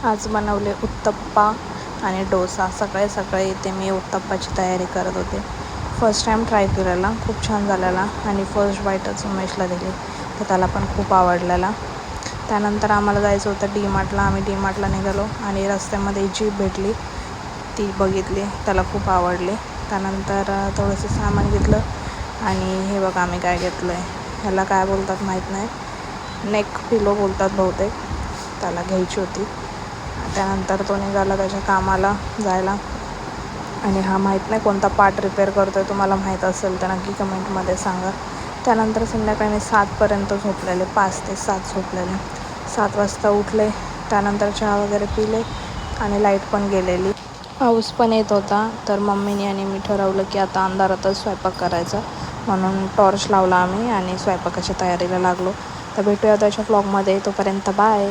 आज बनवले उत्तप्पा आणि डोसा. सकाळी इथे मी उत्तप्पाची तयारी करत होते. फर्स्ट टाईम ट्राय केलेला, खूप छान झालेला आणि फर्स्ट बाईटच उमेशला दिली तर त्याला पण खूप आवडलेला. त्यानंतर आम्हाला जायचं होतं डी-मार्टला. आम्ही डी-मार्टला निघालो आणि रस्त्यामध्ये जीप भेटली, ती बघितली, त्याला खूप आवडली. त्यानंतर थोडंसं सामान घेतलं आणि हे बघा आम्ही काय घेतलं आहे, ह्याला काय बोलतात माहीत नाही, नेक पिलो बोलतात बहुतेक, त्याला घ्यायची होती. त्यानंतर तो निघाला त्याच्या कामाला जायला आणि हा माहीत नाही कोणता पार्ट रिपेअर करतो आहे. तुम्हाला माहीत असेल तर नक्की कमेंटमध्ये सांगा. त्यानंतर संध्याकाळी मी 7पर्यंत झोपलेले, 5 ते 7 झोपलेले. 7 वाजता उठले, त्यानंतर चहा वगैरे पिले आणि लाईट पण गेलेली, पाऊस पण येत होता. तर मम्मीने आणि मी ठरवलं की आता अंधारातच स्वयंपाक करायचा, म्हणून टॉर्च लावला आम्ही आणि स्वयंपाकाच्या तयारीला लागलो. तर भेटूया त्याच्या व्लॉगमध्ये, तोपर्यंत बाय.